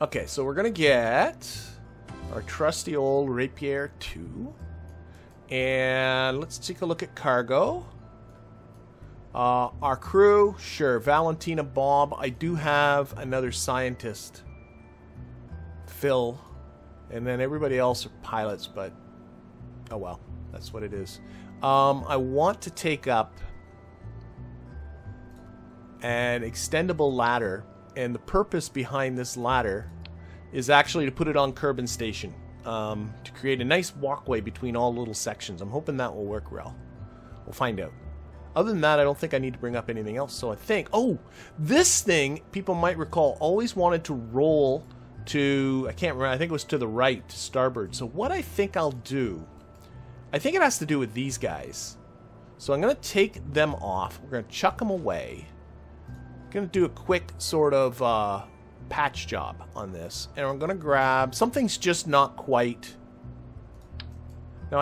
Okay, so we're going to get our trusty old Rapier 2. And let's take a look at cargo. Our crew, sure, Valentina, Bob. I do have another scientist, Phil. And then everybody else are pilots, but oh well, that's what it is. I want to take up an extendable ladder, and the purpose behind this ladder is actually to put it on Kerbal Station, to create a nice walkway between all little sections. I'm hoping that will work well. We'll find out. Other than that, I don't think I need to bring up anything else. So I think, oh, this thing, people might recall, always wanted to roll to, I can't remember, I think it was to the right, to starboard. So what I think I'll do, I think it has to do with these guys. So I'm going to take them off. We're going to chuck them away. I'm going to do a quick sort of patch job on this. And I'm going to grab, something's just not quite. Now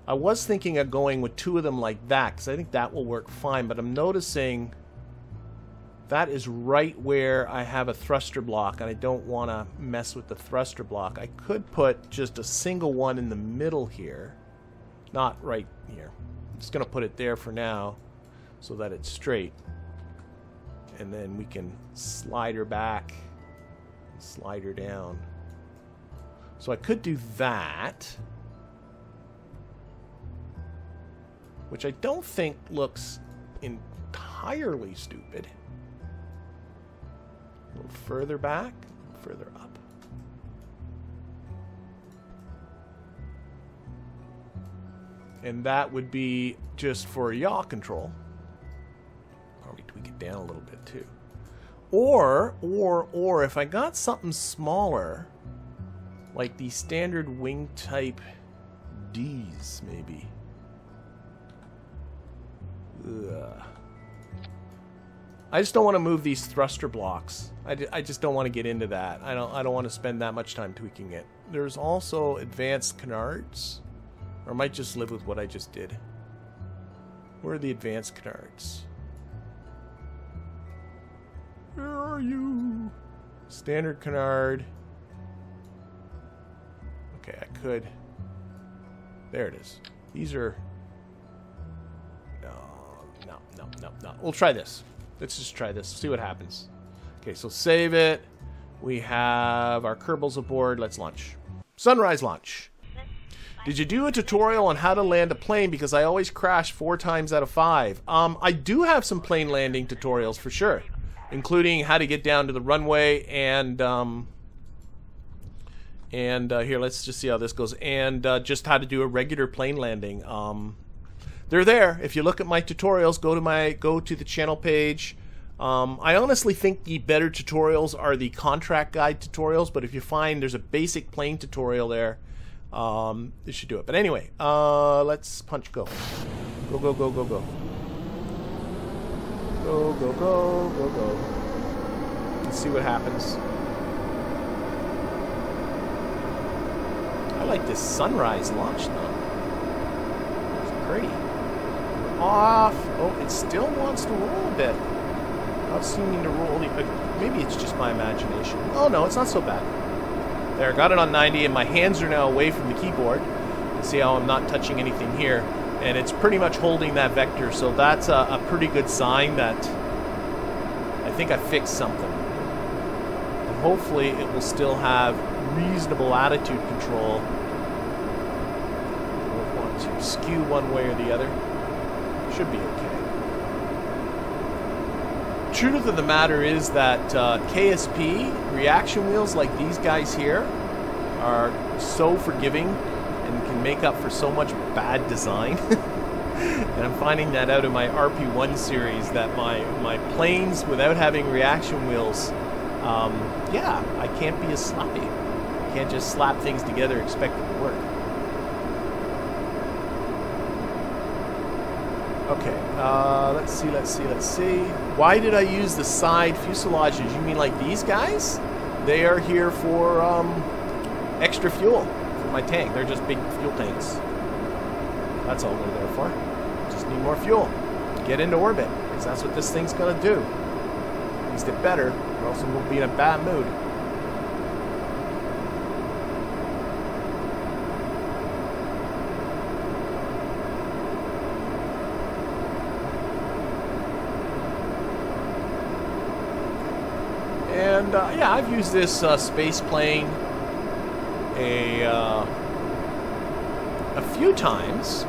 I was thinking of going with two of them like that, because I think that will work fine. But I'm noticing that is right where I have a thruster block, and I don't want to mess with the thruster block. I could put just a single one in the middle here. Not right here. I'm just going to put it there for now so that it's straight. And then we can slide her back, slide her down. So I could do that, which I don't think looks entirely stupid. A little further back, a little further up. And that would be just for yaw control. Probably tweak it down a little bit too. Or if I got something smaller, like the standard wing type D's, maybe. Ugh. I just don't want to move these thruster blocks. I just don't want to get into that. I don't want to spend that much time tweaking it. There's also advanced canards, or I might just live with what I just did. Where are the advanced canards? Where are you? Standard canard. Okay, I could. There it is. These are. No. We'll try this. Let's just try this. See what happens. Okay, so save it. We have our Kerbals aboard. Let's launch. Sunrise launch. Did you do a tutorial on how to land a plane? Because I always crash 4 times out of 5. I do have some plane landing tutorials for sure, including how to get down to the runway and here, let's just see how this goes, and just how to do a regular plane landing. They're there. If you look at my tutorials, go to the channel page. I honestly think the better tutorials are the contract guide tutorials, but if you find there's a basic plane tutorial there, you should do it. But anyway, let's punch go. Go. Go. Let's see what happens. I like this sunrise launch though. It's pretty. Off. Oh, it still wants to roll a bit. Not seeming to roll. Maybe it's just my imagination. Oh no, it's not so bad. There, I got it on 90, and my hands are now away from the keyboard. You see how I'm not touching anything here, and it's pretty much holding that vector. So that's a pretty good sign that I think I fixed something. And hopefully, it will still have reasonable attitude control. I don't want to skew one way or the other. Should be okay. Truth of the matter is that KSP reaction wheels like these guys here are so forgiving and can make up for so much bad design. And I'm finding that out in my RP1 series, that my planes without having reaction wheels, yeah, I can't be as sloppy. I can't just slap things together and expect it to work. Okay, let's see. Why did I use the side fuselages? You mean like these guys? They are here for extra fuel for my tank. They're just big fuel tanks. That's all they're there for. Just need more fuel to get into orbit, because that's what this thing's gonna do. At least it better. or else we'll be in a bad mood. And yeah, I've used this space plane a few times,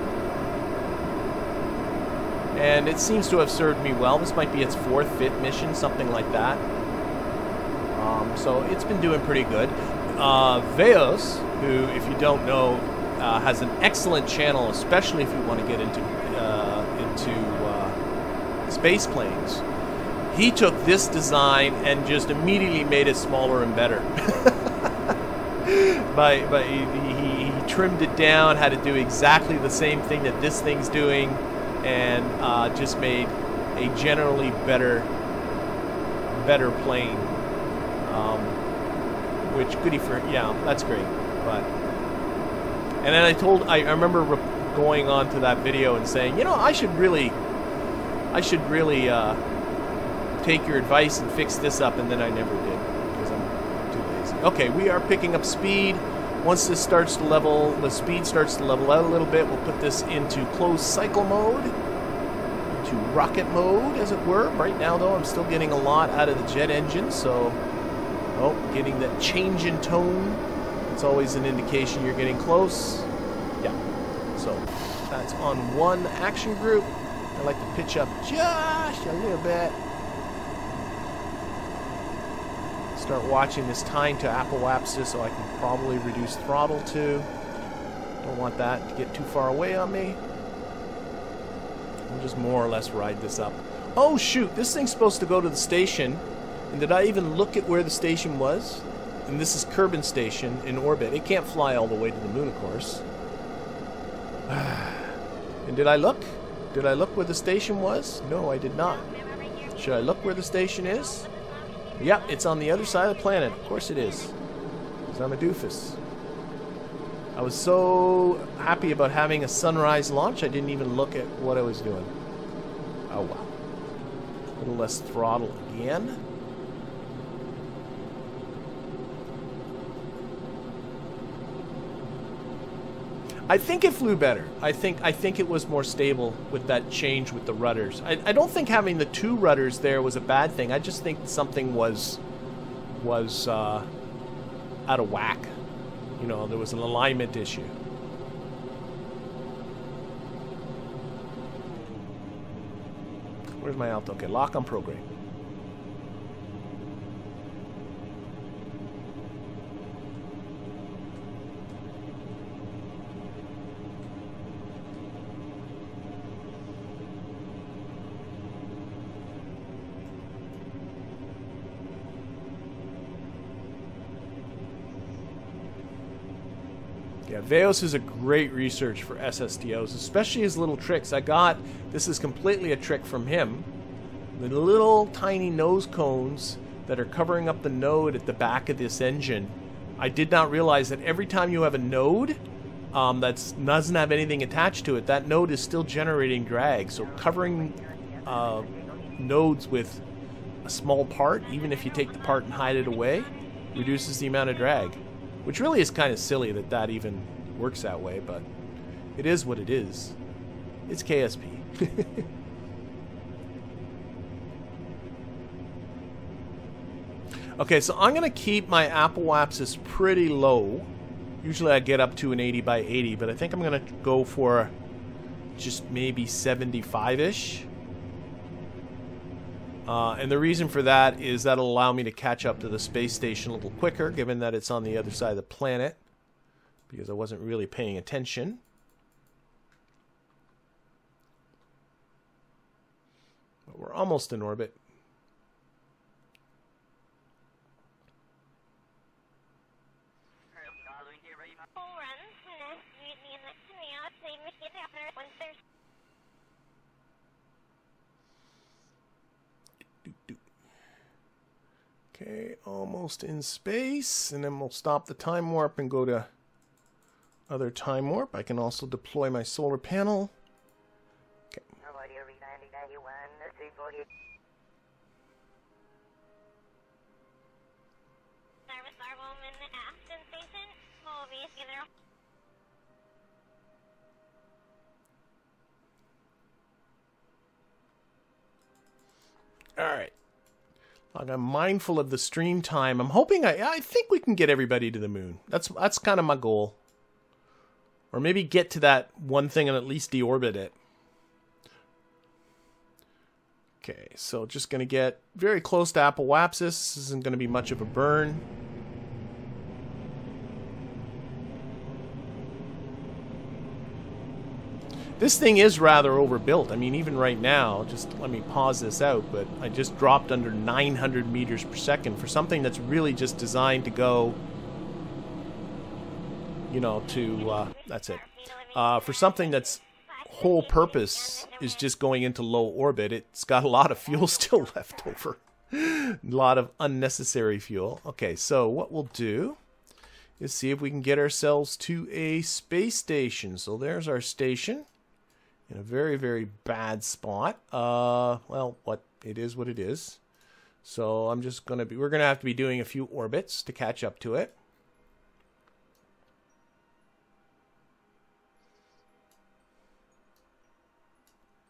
and it seems to have served me well. This might be its 4th, 5th mission, something like that. So it's been doing pretty good. Veos, who, if you don't know, has an excellent channel, especially if you want to get into space planes. He took this design and just immediately made it smaller and better. But he trimmed it down, had to do exactly the same thing that this thing's doing, and just made a generally better plane. Which, goody for, yeah, that's great. But and then I remember going on to that video and saying, you know, I should really take your advice and fix this up, and then I never did because I'm too lazy. Okay, we are picking up speed. Once this starts to level, the speed starts to level out a little bit, we'll put this into closed cycle mode, into rocket mode, as it were. Right now, though, I'm still getting a lot out of the jet engine, so getting that change in tone. It's always an indication you're getting close. Yeah, so that's on one action group. I like to pitch up just a little bit. Start watching this time to apoapsis so I can probably reduce throttle too. Don't want that to get too far away on me. We'll just more or less ride this up. Oh shoot, this thing's supposed to go to the station. And did I even look at where the station was? And this is Kerbal Station in orbit. It can't fly all the way to the moon, of course. And did I look? Did I look where the station was? No, I did not. Should I look where the station is? Yep, it's on the other side of the planet. Of course it is. Because I'm a doofus. I was so happy about having a sunrise launch, I didn't even look at what I was doing. Oh, wow. A little less throttle again. I think it flew better. I think it was more stable with that change with the rudders. I don't think having the 2 rudders there was a bad thing. I just think something was out of whack. You know, there was an alignment issue. Where's my alto? Okay, lock on program. Yeah, Veos is a great research for SSTOs, especially his little tricks. This is completely a trick from him. The little tiny nose cones that are covering up the node at the back of this engine. I did not realize that every time you have a node that doesn't have anything attached to it, that node is still generating drag. So covering nodes with a small part, even if you take the part and hide it away, reduces the amount of drag. Which really is kind of silly that that even works that way, but it is what it is. It's KSP. Okay, so I'm going to keep my apoapsis pretty low. Usually I get up to an 80 by 80, but I think I'm going to go for just maybe 75-ish. And the reason for that is that'll allow me to catch up to the space station a little quicker, given that it's on the other side of the planet, because I wasn't really paying attention. But we're almost in orbit. Okay, almost in space, and then we'll stop the time warp and go to other time warp. I can also deploy my solar panel. Okay. All right. I'm mindful of the stream time. I'm hoping I think we can get everybody to the moon. That's kind of my goal. Or maybe get to that one thing and at least deorbit it. Okay, so just going to get very close to Apoapsis. This isn't going to be much of a burn. This thing is rather overbuilt. I mean, even right now, just let me pause this out, but I just dropped under 900 meters per second for something that's really just designed to go, you know, to, that's it. For something that's whole purpose is just going into low orbit, it's got a lot of fuel still left over. A lot of unnecessary fuel. Okay, so what we'll do is see if we can get ourselves to a space station. So there's our station. In a very, very bad spot. Well, it is what it is. So I'm just going to be, we're going to have to be doing a few orbits to catch up to it.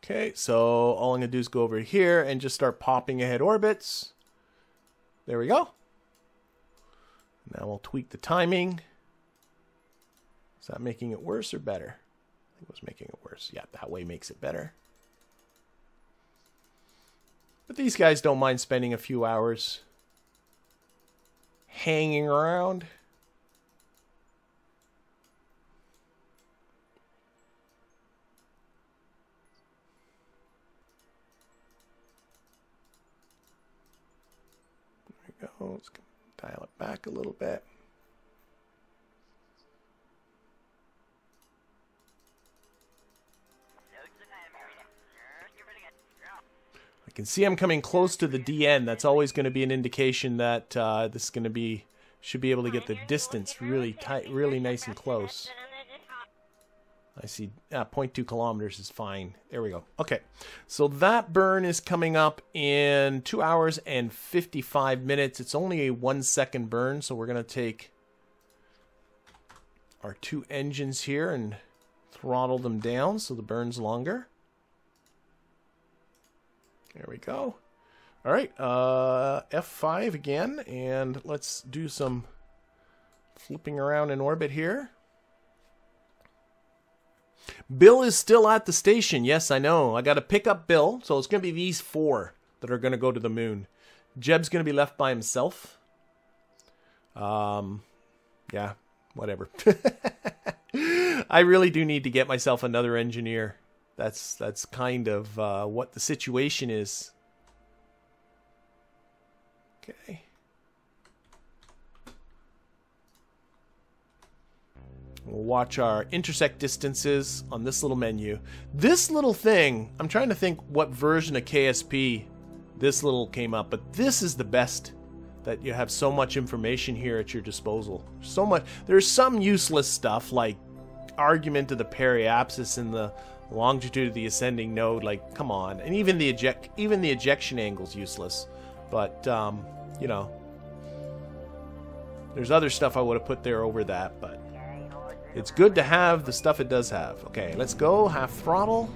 Okay, so all I'm going to do is go over here and just start popping ahead orbits. There we go. Now we'll tweak the timing. Is that making it worse or better? I think it was making it worse. Yeah, that way makes it better. But these guys don't mind spending a few hours hanging around. There we go. Let's dial it back a little bit. I can see I'm coming close to the DN. That's always going to be an indication that this is going to be, should be able to get the distance really tight, really nice and close. I see 0.2 kilometers is fine. There we go. Okay, so that burn is coming up in 2 hours and 55 minutes. It's only a 1 second burn, so we're going to take our two engines here and throttle them down so the burn's longer. There we go. All right, F5 again, and let's do some flipping around in orbit here. Bill is still at the station. Yes, I know. I got to pick up Bill, so it's going to be these four that are going to go to the moon. Jeb's going to be left by himself. Yeah, whatever. I really do need to get myself another engineer. That's kind of what the situation is. Okay. We'll watch our intersect distances on this little menu. This little thing, I'm trying to think what version of KSP this little came up, but this is the best, that you have so much information here at your disposal. So much. There's some useless stuff like argument of the periapsis and the longitude of the ascending node, like come on, and even the ejection angle's useless. But you know, there's other stuff I would have put there over that, but it's good to have the stuff it does have. Okay, let's go half throttle.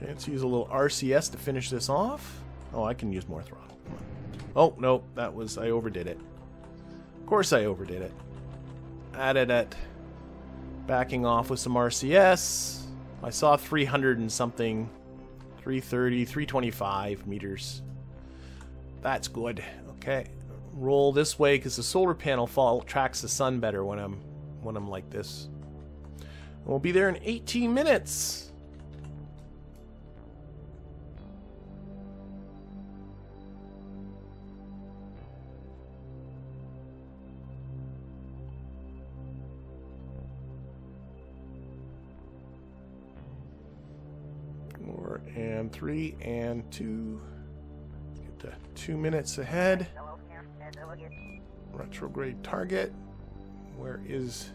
Let's use a little RCS to finish this off. Oh, I can use more throttle. Come on. Oh, no, that was, I overdid it. Of course I overdid it. Added it. Backing off with some RCS. I saw 300 and something. 330, 325 meters. That's good. Okay. Roll this way because the solar panel tracks the sun better when I'm like this. We'll be there in 18 minutes. and 3 and 2. Get to 2 minutes ahead. Retrograde target. Where is...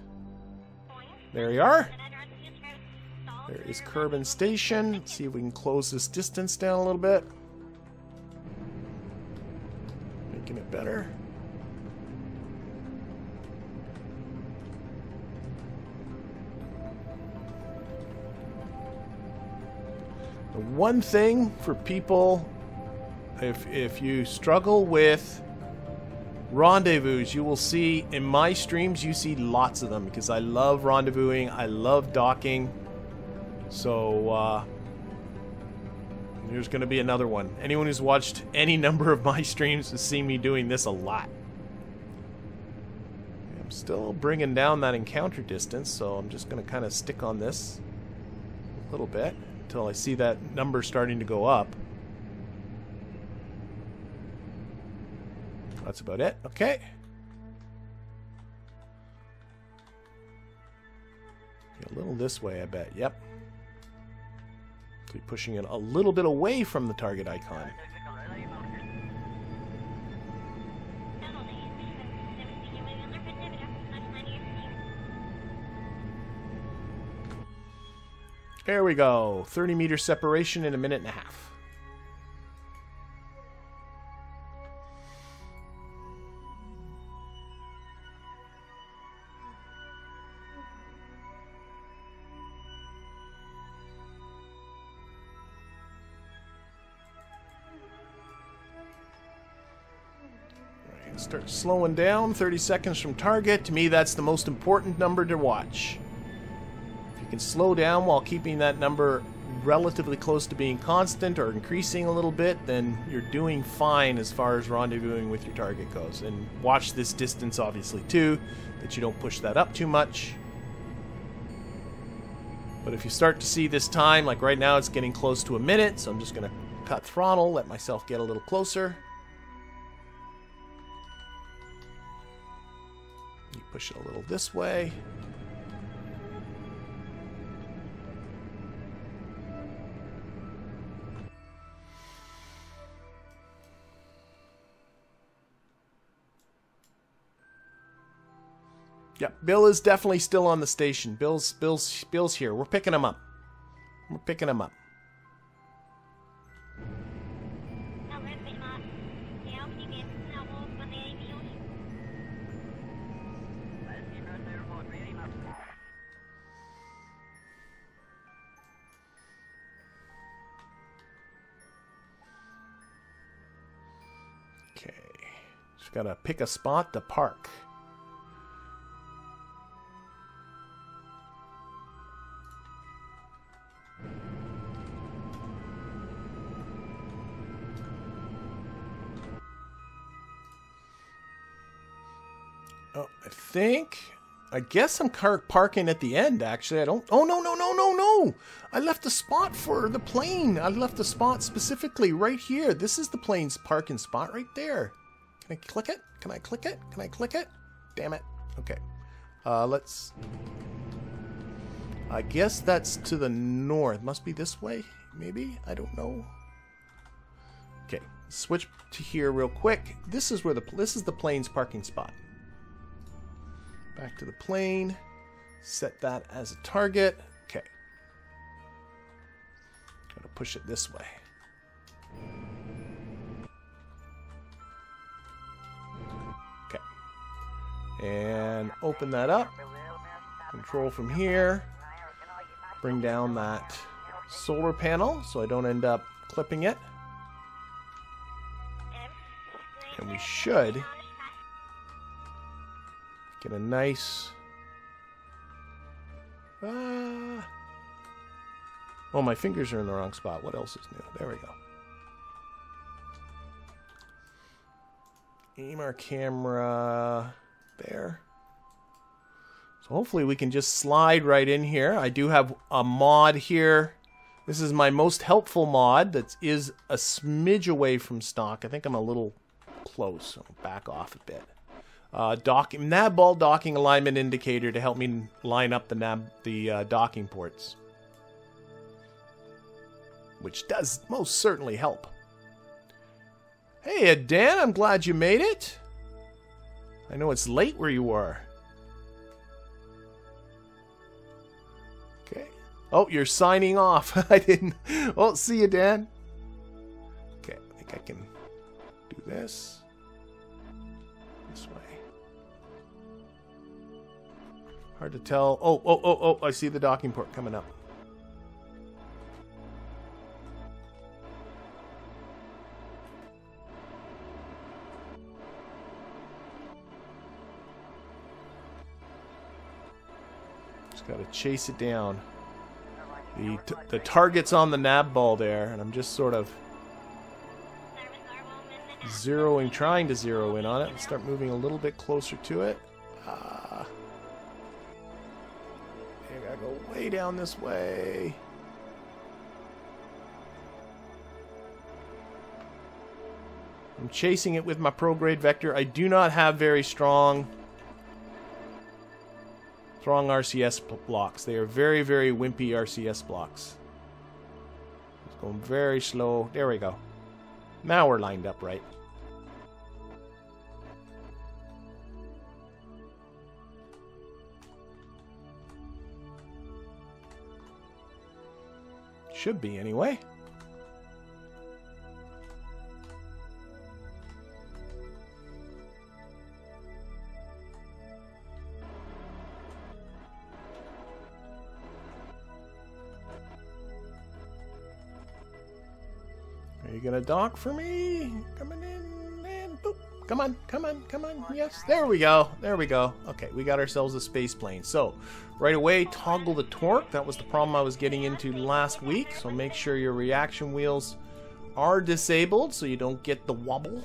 There you are. There is Kerbal Station. Let's see if we can close this distance down a little bit. Making it better. The one thing for people, if you struggle with rendezvous, you will see in my streams, you see lots of them because I love rendezvousing, I love docking. So there's going to be another one. Anyone who's watched any number of my streams has seen me doing this a lot. I'm still bringing down that encounter distance, so I'm just going to kind of stick on this a little bit until I see that number starting to go up. That's about it. Okay. A little this way, I bet. Yep. Be pushing it a little bit away from the target icon. There we go. 30-meter separation in a minute and a half. Start slowing down. 30 seconds from target. To me, that's the most important number to watch. If you can slow down while keeping that number relatively close to being constant or increasing a little bit, then you're doing fine as far as rendezvousing with your target goes. And watch this distance, obviously, too, that you don't push that up too much. But if you start to see this time, like right now, it's getting close to a minute, so I'm just going to cut throttle, let myself get a little closer. You push it a little this way. Yep, Bill is definitely still on the station. Bill's here. We're picking him up. We're picking him up. Okay, just gotta pick a spot to park. Oh, I guess I'm parking at the end, actually. I don't... Oh, no. I left a spot for the plane. I left a spot specifically right here. This is the plane's parking spot right there. Can I click it? Can I click it? Can I click it? Damn it. Okay. Let's... I guess that's to the north. Must be this way, maybe? I don't know. Okay. Switch to here real quick. This is where this is the plane's parking spot. Back to the plane. Set that as a target. Okay. Gonna push it this way. Okay. And open that up. Control from here. Bring down that solar panel so I don't end up clipping it. And we should get a nice... Oh, my fingers are in the wrong spot. What else is new? There we go. Aim our camera there. So hopefully we can just slide right in here. I do have a mod here. This is my most helpful mod that is a smidge away from stock. I think I'm a little close, so I'll back off a bit. Navball docking alignment indicator to help me line up the docking ports. which does most certainly help. Hey, Dan, I'm glad you made it. I know it's late where you are. Okay. Oh, you're signing off. I didn't. Well, see you, Dan. Okay, I think I can do this. This way. Hard to tell. Oh, I see the docking port coming up. Got to chase it down. The target's on the Navball there, and I'm just sort of trying to zero in on it. Let's start moving a little bit closer to it. I gotta go way down this way. I'm chasing it with my pro-grade vector. I do not have very strong RCS blocks. They are very, very wimpy RCS blocks. It's going very slow. There we go. Now we're lined up right. Should be anyway. Are you gonna dock for me? Coming in and boop. Come on, come on, come on. Yes, there we go. There we go. Okay, we got ourselves a space plane. So, right away, toggle the torque. That was the problem I was getting into last week. So make sure your reaction wheels are disabled so you don't get the wobble.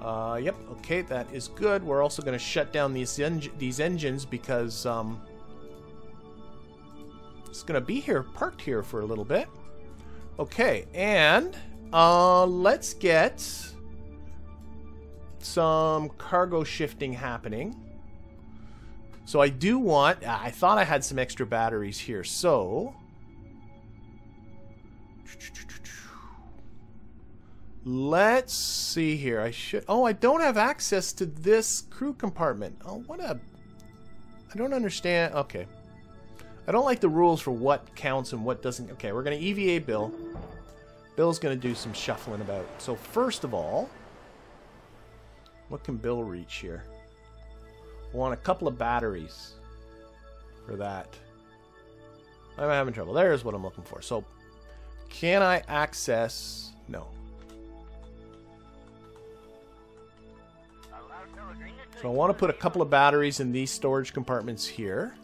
Yep, okay, that is good. We're also going to shut down these engines because it's going to be here, parked here for a little bit. Okay, and let's get some cargo shifting happening. So I do want, I thought I had some extra batteries here, so let's see here. I don't have access to this crew compartment. Oh, I don't understand. Okay. I don't like the rules for what counts and what doesn't. Okay, we're going to EVA Bill. Bill's going to do some shuffling about. So first of all, what can Bill reach here? I want a couple of batteries for that. I'm having trouble. There's what I'm looking for. So can I access? No. So I want to put a couple of batteries in these storage compartments here.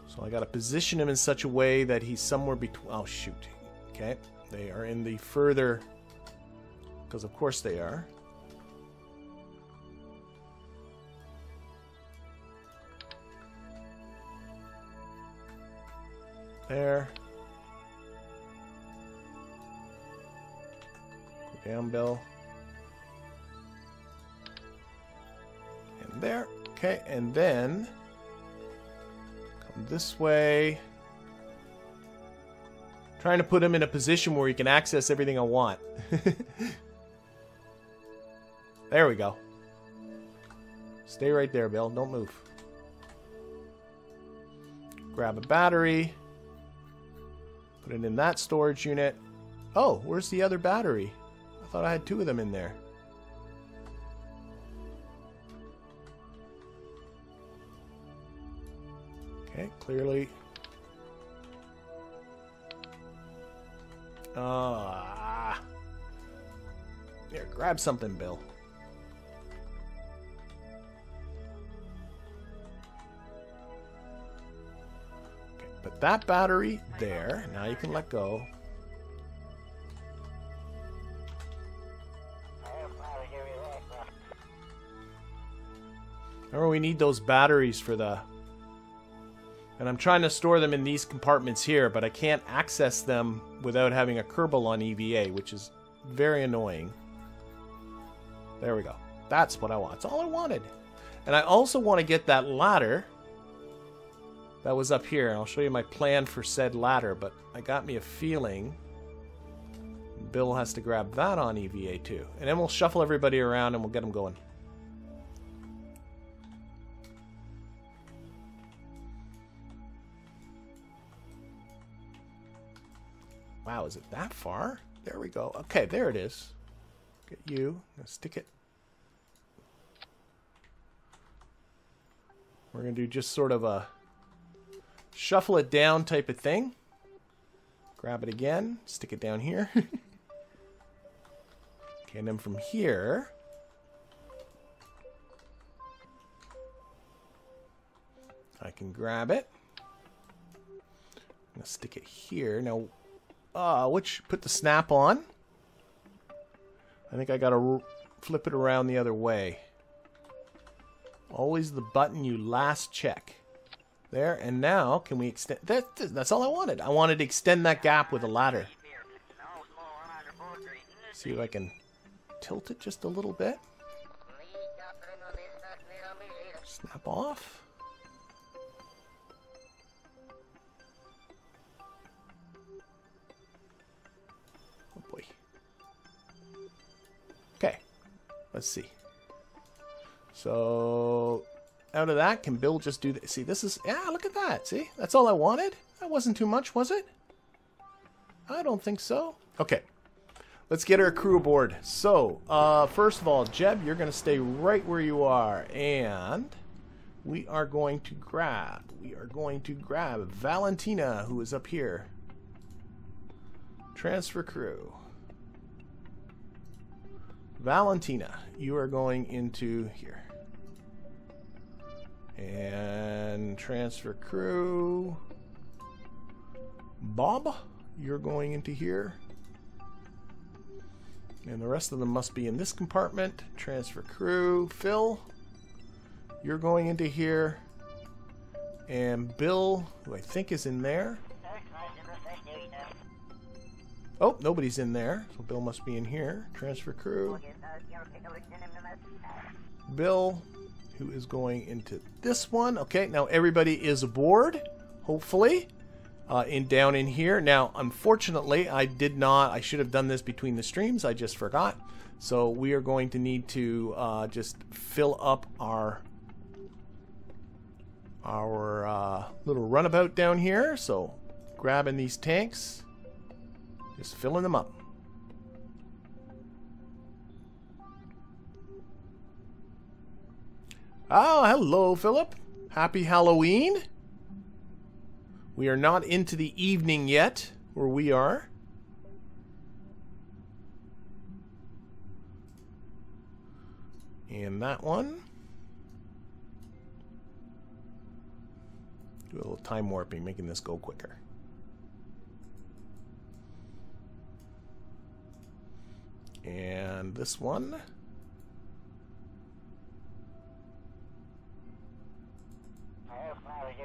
So I got to position him in such a way that he's somewhere between. Oh, shoot. Okay. They are in the further. Because, of course, they are. There. Go down, Bill. And there. Okay. And then come this way. Trying to put him in a position where he can access everything I want. There we go. Stay right there, Bill. Don't move. Grab a battery. Put it in that storage unit. Oh, where's the other battery? I thought I had two of them in there. Okay, clearly. Here, grab something, Bill. Okay, put that battery there. Now you can let go. Remember, we need those batteries for the... And I'm trying to store them in these compartments here, but I can't access them without having a Kerbal on EVA, which is very annoying. There we go. That's what I want. That's all I wanted. And I also want to get that ladder That was up here. I'll show you my plan for said ladder, but I got me a feeling Bill has to grab that on EVA too. And then we'll shuffle everybody around and we'll get them going. Wow, is it that far? There we go. Okay, there it is. Get you. Now stick it. We're going to do just sort of a shuffle it down type of thing. Grab it again. Stick it down here. Okay, and then from here, I can grab it. I'm going to stick it here. Now, put the snap on. I think I got to flip it around the other way. Always the button you last check. There, and now can we extend that's all I wanted. I wanted to extend that gap with a ladder. See if I can tilt it just a little bit. Snap off. Oh boy. Okay. Let's see. So out of that, can Bill just do this? See, this is... Yeah, look at that. See? That's all I wanted. That wasn't too much, was it? I don't think so. Okay. Let's get our crew aboard. So, first of all, Jeb, you're going to stay right where you are. And we are going to grab... Valentina, who is up here. Transfer crew. Valentina, you are going into here. And transfer crew. Bob, you're going into here. And the rest of them must be in this compartment. Transfer crew. Phil, you're going into here. And Bill, who I think is in there. Oh, nobody's in there. So Bill must be in here. Transfer crew. Bill, who is going into this one. Okay, now everybody is aboard, hopefully, down in here. Now, unfortunately, I should have done this between the streams. I just forgot. So we are going to need to just fill up our little runabout down here. So grabbing these tanks, just filling them up. Oh, hello, Philip. Happy Halloween. We are not into the evening yet, where we are. And that one. Do a little time warping, making this go quicker. And this one.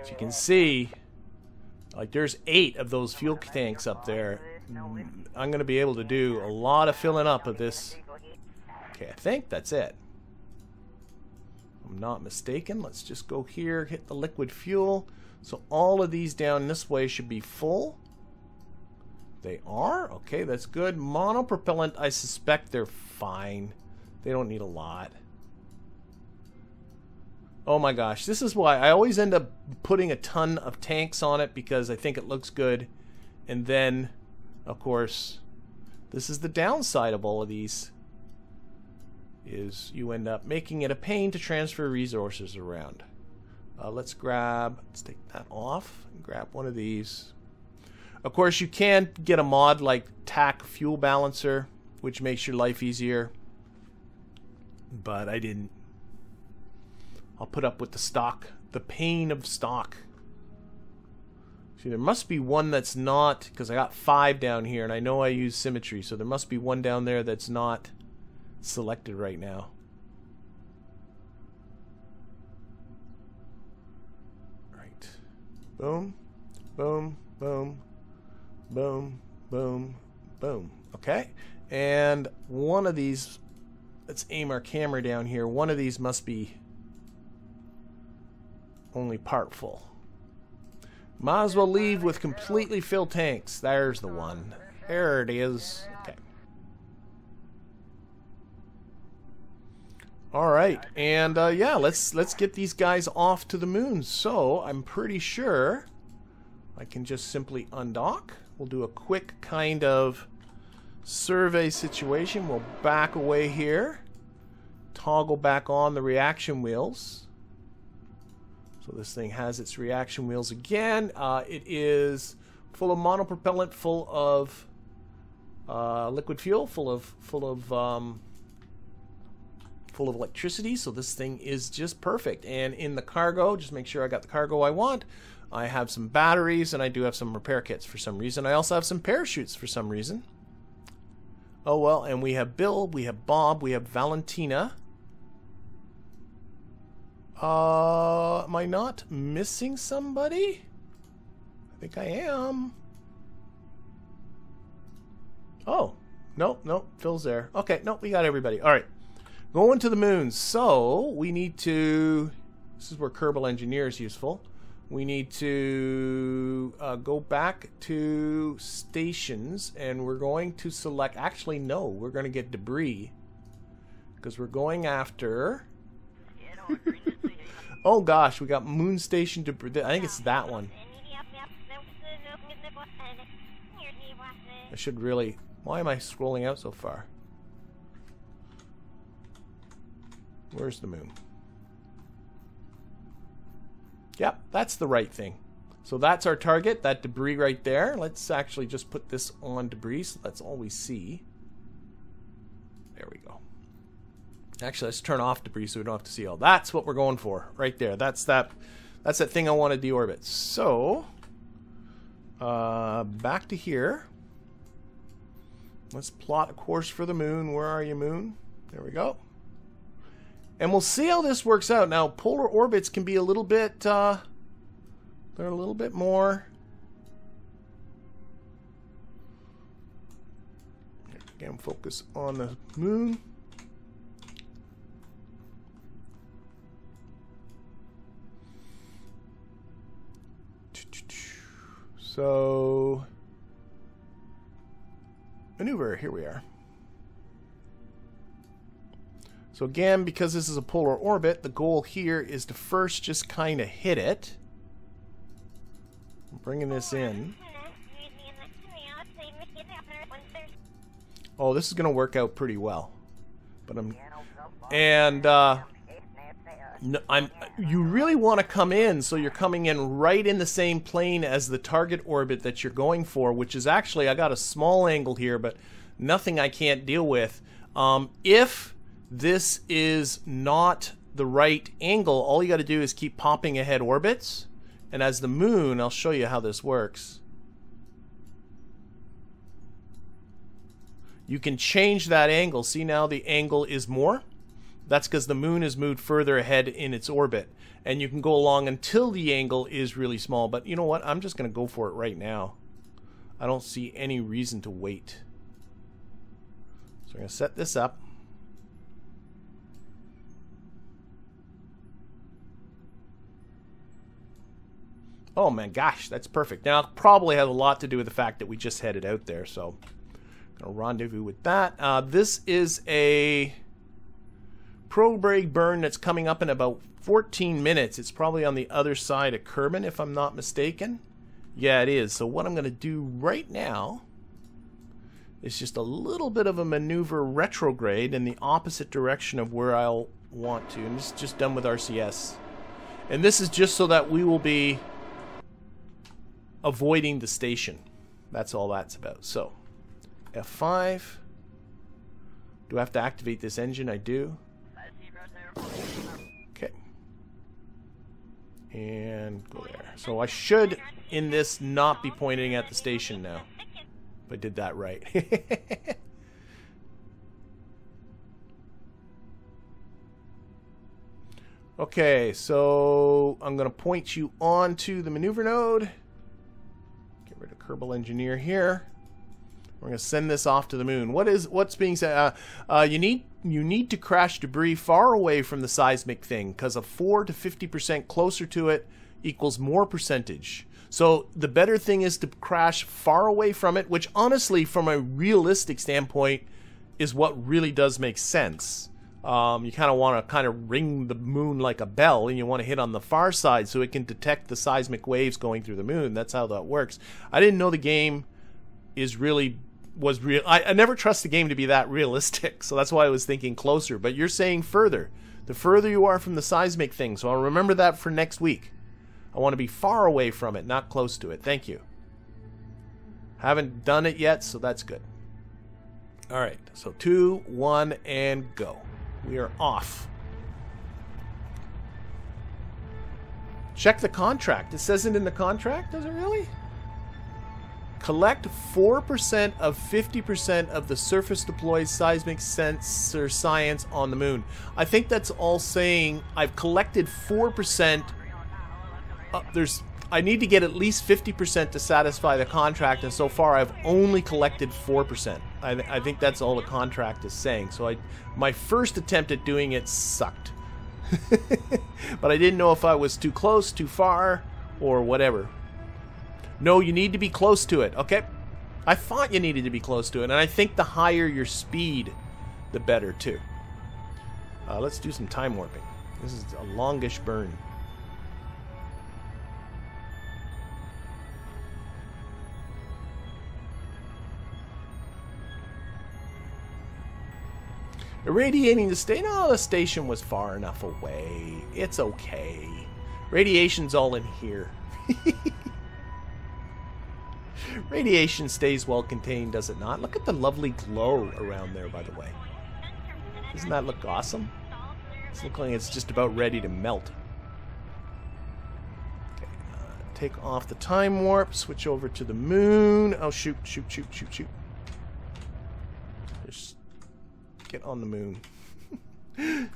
As you can see, like there's 8 of those fuel tanks up there. I'm going to be able to do a lot of filling up of this. Okay, I think that's it. If I'm not mistaken. Let's just go here, hit the liquid fuel. So all of these down this way should be full. They are? Okay, that's good. Monopropellant, I suspect they're fine. They don't need a lot. Oh my gosh, this is why I always end up putting a ton of tanks on it, because I think it looks good. And then, of course, this is the downside of all of these, is you end up making it a pain to transfer resources around. Let's take that off and grab one of these. Of course, you can get a mod like TAC Fuel Balancer, which makes your life easier, but I didn't. I'll put up with the stock, the pain of stock. See, there must be one that's not, because I got 5 down here, and I know I use symmetry, so there must be one down there that's not selected right now. Right. Boom, boom, boom, boom, boom, boom. Okay, and one of these, let's aim our camera down here, one of these must be only part full. Might as well leave with completely filled tanks. There's the one. There it is. Okay. All right, and yeah, let's get these guys off to the moon. So I'm pretty sure I can just simply undock. We'll do a quick kind of survey situation. We'll back away here, toggle back on the reaction wheels. So this thing has its reaction wheels again. It is full of monopropellant, full of liquid fuel, full of electricity. So this thing is just perfect. And in the cargo, just make sure I got the cargo I want. I have some batteries, and I do have some repair kits for some reason. I also have some parachutes for some reason. Oh well, and we have Bill, we have Bob, we have Valentina. Am I not missing somebody? I think I am. Oh, nope, Phil's there. Okay, nope, we got everybody. All right, going to the moon. So we need to, this is where Kerbal Engineer is useful. We need to go back to stations, and we're going to select, actually no, we're going to get debris, because we're going after, oh gosh, we got moon station debris. I think it's that one. I should really, why am I scrolling out so far? Where's the moon? Yep, that's the right thing. So that's our target, that debris right there. Let's actually just put this on debris so that's all we see. There we go. Actually, let's turn off debris so we don't have to see all. That's what we're going for right there. That's that thing I want to deorbit. So back to here. Let's plot a course for the moon. Where are you, moon? There we go. And we'll see how this works out. Now, polar orbits can be a little bit, they're a little bit more. Again, focus on the moon. So, maneuver, here we are. So again, because this is a polar orbit, the goal here is to first just kind of hit it. I'm bringing this in. Oh, this is going to work out pretty well. But you really want to come in so you're coming in right in the same plane as the target orbit that you're going for, which is actually, I got a small angle here, but nothing I can't deal with. If this is not the right angle, all you got to do is keep popping ahead orbits, and as the moon, I'll show you how this works. You can change that angle. See, now the angle is more. That's because the moon is moved further ahead in its orbit, and you can go along until the angle is really small. But you know what, I'm just going to go for it right now. I don't see any reason to wait. So I'm going to set this up. Oh my gosh, that's perfect. Now, it probably has a lot to do with the fact that we just headed out there, so I'm going to rendezvous with that. This is a probe burn that's coming up in about 14 minutes. It's probably on the other side of Kerbal, if I'm not mistaken. Yeah, it is. So what I'm going to do right now is just a little bit of a maneuver retrograde in the opposite direction of where I'll want to. And this is just done with RCS. And this is just so that we will be avoiding the station. That's all that's about. So F5. Do I have to activate this engine? I do. Okay. And go there. So I should in this not be pointing at the station now. If I did that right. Okay, so I'm going to point you onto the maneuver node. Get rid of Kerbal Engineer here. We're going to send this off to the moon. What's being said? You need to crash debris far away from the seismic thing, because a 4 to 50% closer to it equals more percentage. So the better thing is to crash far away from it, which honestly, from a realistic standpoint, is what really does make sense. You kind of want to ring the moon like a bell, and you want to hit on the far side so it can detect the seismic waves going through the moon. That's how that works. I didn't know the game was real. I never trust the game to be that realistic, so that's why I was thinking closer. But you're saying further. The further you are from the seismic thing, so I'll remember that for next week. I want to be far away from it, not close to it. Thank you. Haven't done it yet, so that's good. Alright, so 2, 1, and go. We are off. Check the contract. It says it in the contract? Does it really? Collect 4% of 50% of the surface deployed seismic sensor science on the moon. I think that's all saying I've collected 4%. I need to get at least 50% to satisfy the contract, and so far I've only collected 4%. I think that's all the contract is saying. So my first attempt at doing it sucked. But I didn't know if I was too close, too far, or whatever. No, you need to be close to it. Okay. I thought you needed to be close to it, and I think the higher your speed, the better too. Let's do some time warping. This is a longish burn. Irradiating the station. No, the station was far enough away. It's okay. Radiation's all in here. Radiation stays well contained, does it not? Look at the lovely glow around there, by the way. Doesn't that look awesome? It's looking like it's just about ready to melt. Okay, take off the time warp, switch over to the moon. Oh, shoot, shoot, shoot, shoot, shoot. Just get on the moon. I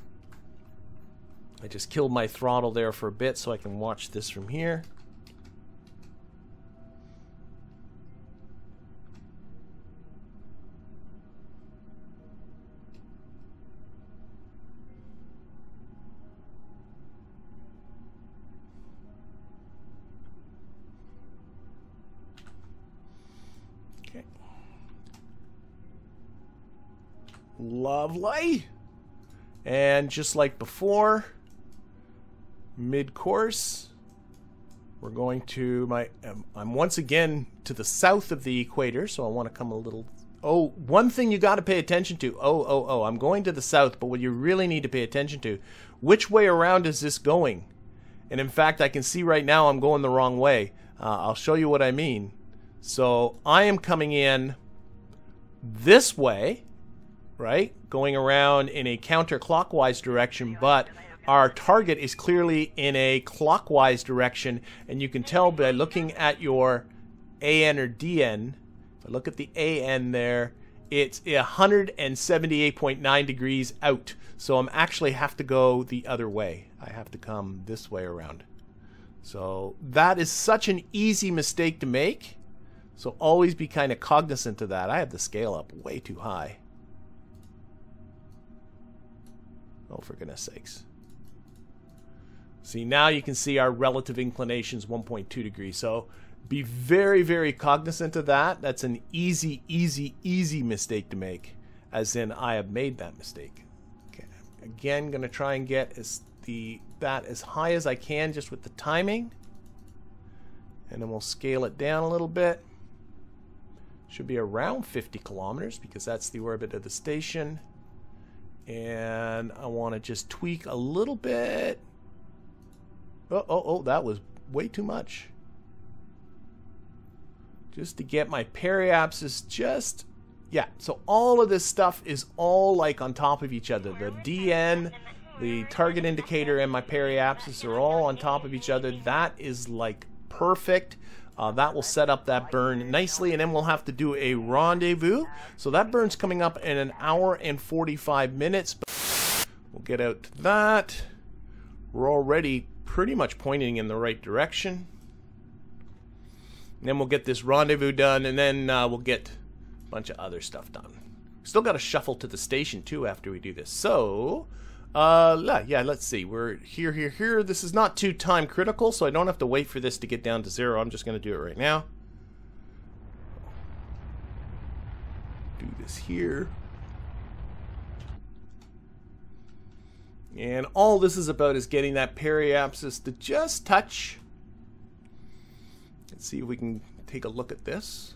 just killed my throttle there for a bit so I can watch this from here. Lovely. And just like before, mid-course, we're going to I'm once again to the south of the equator, so I want to come a little... Oh, one thing you got to pay attention to. Oh, I'm going to the south, but what you really need to pay attention to, which way around is this going? And in fact, I can see right now I'm going the wrong way. I'll show you what I mean. So I am coming in this way, right? Going around in a counterclockwise direction, but our target is clearly in a clockwise direction, and you can tell by looking at your AN or DN. If I look at the AN there, it's 178.9 degrees out. So I'm actually have to go the other way. I have to come this way around. So that is such an easy mistake to make. So always be kind of cognizant of that. I have the scale up way too high. Oh, for goodness sakes. See, now you can see our relative inclination is 1.2 degrees. So be very, very cognizant of that. That's an easy, easy, easy mistake to make. As in, I have made that mistake. Okay. Again, going to try and get that as high as I can just with the timing. And then we'll scale it down a little bit. Should be around 50 kilometers because that's the orbit of the station. And I want to just tweak a little bit. Oh, that was way too much. Just to get my periapsis just... Yeah, so all of this stuff is all like on top of each other. The DN, the target indicator, and my periapsis are all on top of each other. That is like perfect. That will set up that burn nicely, and then we'll have to do a rendezvous. So that burn's coming up in 1 hour and 45 minutes. We'll get out to that. We're already pretty much pointing in the right direction. And then we'll get this rendezvous done, and then we'll get a bunch of other stuff done. Still got to shuffle to the station too after we do this. So Yeah, let's see. We're here. This is not too time critical, so I don't have to wait for this to get down to 0. I'm just going to do it right now. Do this here. And all this is about is getting that periapsis to just touch. Let's see if we can take a look at this.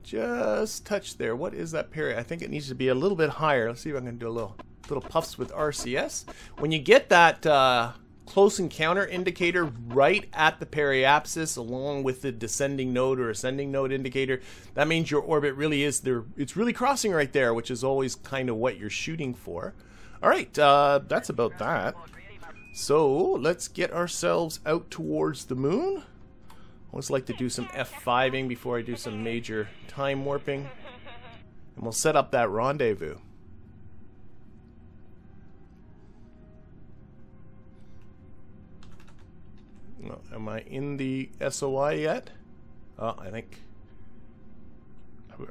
Just touch there. What is that peri? I think it needs to be a little bit higher. Let's see if I can do a little puffs with RCS. When you get that close encounter indicator right at the periapsis along with the descending node or ascending node indicator, that means your orbit really is there. It's really crossing right there, which is always kind of what you're shooting for. All right, that's about that. So let's get ourselves out towards the moon. I always like to do some F5ing before I do some major time warping. And we'll set up that rendezvous. No, am I in the SOI yet? I think...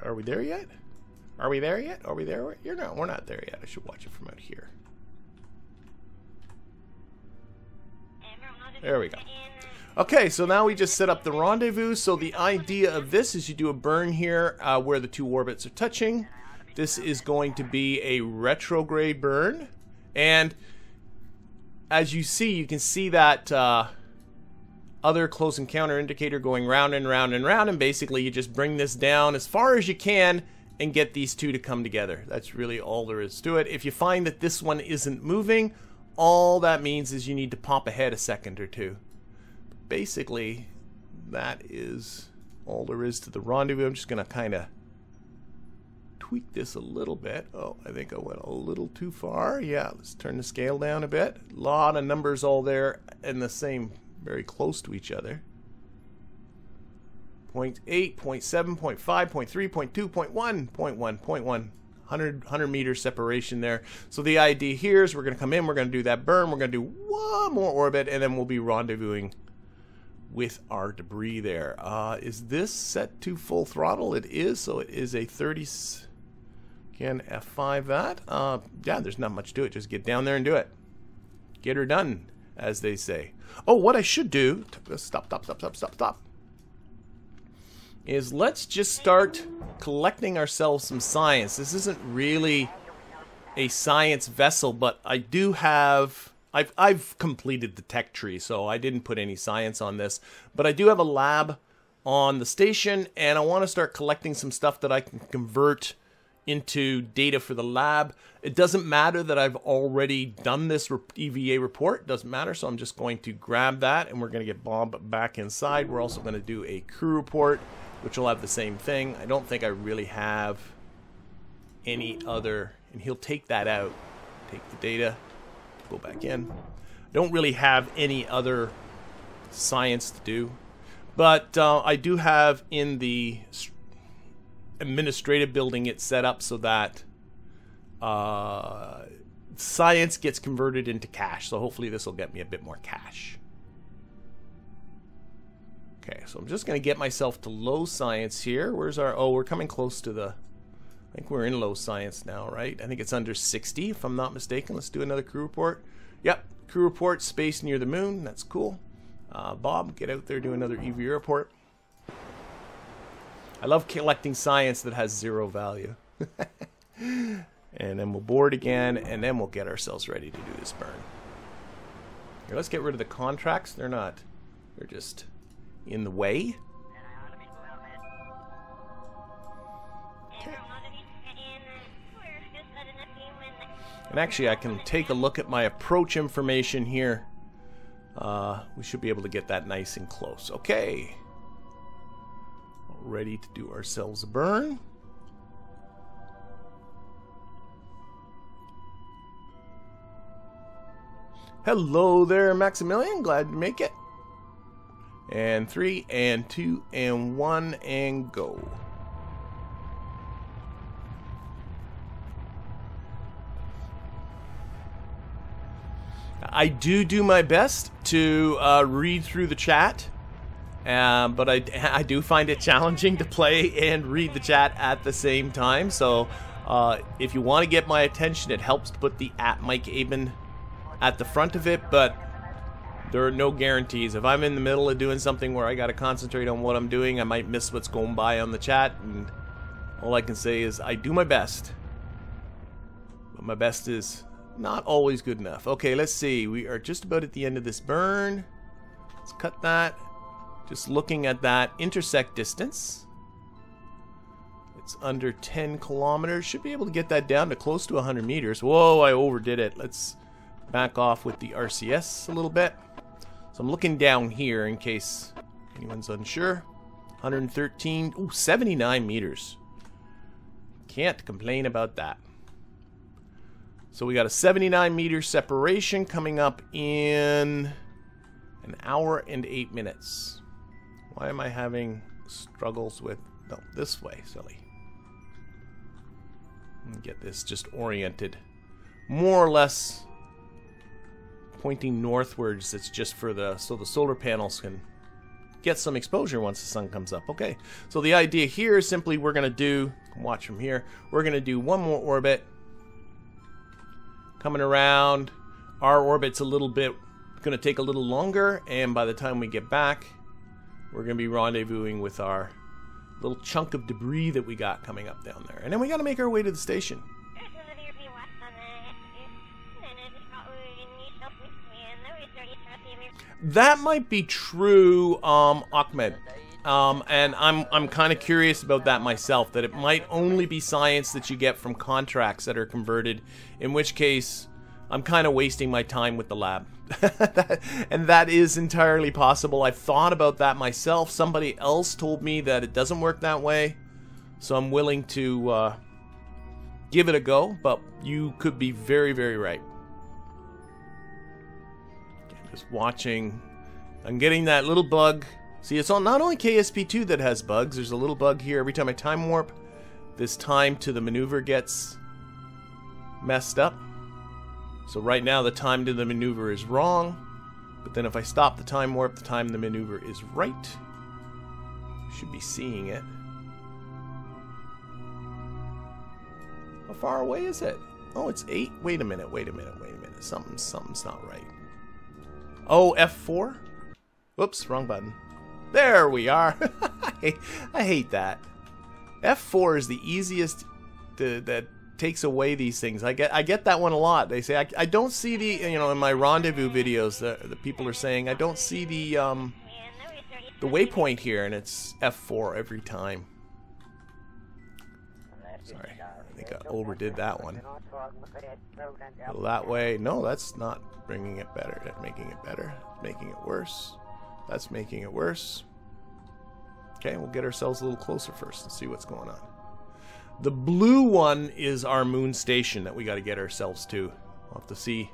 Are we there yet? Are we there yet? Are we there? You're not. We're not there yet. I should watch it from out here. There we go. Okay, so now we just set up the rendezvous. So the idea of this is you do a burn here where the two orbits are touching. This is going to be a retrograde burn. And as you see, you can see that other close encounter indicator going round and round and round. And basically you just bring this down as far as you can and get these two to come together. That's really all there is to it. If you find that this one isn't moving, all that means is you need to pop ahead a second or two. Basically, that is all there is to the rendezvous. I'm just going to kind of tweak this a little bit. Oh, I think I went a little too far. Yeah, let's turn the scale down a bit. A lot of numbers all there and the same, very close to each other. 0.8, 0.7, 0.5, 0.3, 0.2, 0.1, 0.1, 0.1. 100 meter separation there. So the idea here is we're going to come in, we're going to do that burn, we're going to do one more orbit, and then we'll be rendezvousing with our debris there. Is this set to full throttle? It is, so it is a 30. Again, F5 that. Yeah, there's not much to it. Just get down there and do it. Get her done, as they say. Oh, what I should do, stop, is let's just start collecting ourselves some science. This isn't really a science vessel, but I do have... I've completed the tech tree, so I didn't put any science on this. But I do have a lab on the station, and I want to start collecting some stuff that I can convert into data for the lab. It doesn't matter that I've already done this EVA report. It doesn't matter, so I'm just going to grab that, and we're going to get Bob back inside. We're also going to do a crew report, which will have the same thing. I don't think I really have any other... And he'll take that out. Take the data. Go back in. Don't really have any other science to do, but I do have in the administrative building it set up so that science gets converted into cash. So hopefully this will get me a bit more cash. Okay, so I'm just going to get myself to low science here. Where's our... Oh, we're coming close to the... I think we're in low science now, right? I think it's under 60, if I'm not mistaken. Let's do another crew report. Yep, crew report, space near the moon. That's cool. Bob, get out there, do another EV report. I love collecting science that has 0 value. And then we'll board again, and then we'll get ourselves ready to do this burn. Here, let's get rid of the contracts. They're just in the way. And actually, I can take a look at my approach information here. We should be able to get that nice and close. Okay. Ready to do ourselves a burn. Hello there, Maximilian. Glad to make it. And 3, and 2, and 1, and go. I do my best to read through the chat, but I do find it challenging to play and read the chat at the same time. So If you want to get my attention, it helps to put the @Mike Aben at the front of it, but there are no guarantees. If I'm in the middle of doing something where I got to concentrate on what I'm doing, I might miss what's going by on the chat, and all I can say is I do my best. But my best is not always good enough. Okay, let's see. We are just about at the end of this burn. Let's cut that. Just looking at that intersect distance. It's under 10 kilometers. Should be able to get that down to close to 100 meters. Whoa, I overdid it. Let's back off with the RCS a little bit. So I'm looking down here in case anyone's unsure. 113, ooh, 79 meters. Can't complain about that. So we got a 79 meter separation coming up in an hour and 8 minutes. Why am I having struggles with... No, this way, silly. Let me get this just oriented. More or less pointing northwards. It's just for the... so the solar panels can get some exposure once the sun comes up. Okay, so the idea here is simply we're going to do... watch from here. We're going to do one more orbit. Coming around. Our orbit's a little bit... going to take a little longer, and by the time we get back, we're going to be rendezvousing with our little chunk of debris that we got coming up down there. And then we got to make our way to the station. That might be true, Ahmed. And I'm kind of curious about that myself, that it might only be science that you get from contracts that are converted, in which case I'm kind of wasting my time with the lab. And that is entirely possible. I've thought about that myself. Somebody else told me that it doesn't work that way, so I'm willing to give it a go, but you could be very, very right. Just watching. I'm getting that little bug. See, it's not only KSP2 that has bugs. There's a little bug here. Every time I time warp, this time to the maneuver gets messed up. So right now the time to the maneuver is wrong, but then if I stop the time warp, the time the maneuver is right. Should be seeing it. How far away is it? Oh, it's 8. Wait a minute. Something's not right. Oh, F4? Whoops, wrong button. There we are. I hate that. F4 is the easiest that takes away these things. I get that one a lot. They say I don't see the, you know, in my rendezvous videos the people are saying I don't see the waypoint here, and it's F4 every time. Sorry, I think I overdid that one. Go that way. No, that's not bringing it better. That's making it better. Making it worse. That's making it worse. Okay, we'll get ourselves a little closer first and see what's going on. The blue one is our moon station that we got to get ourselves to. We'll have to see.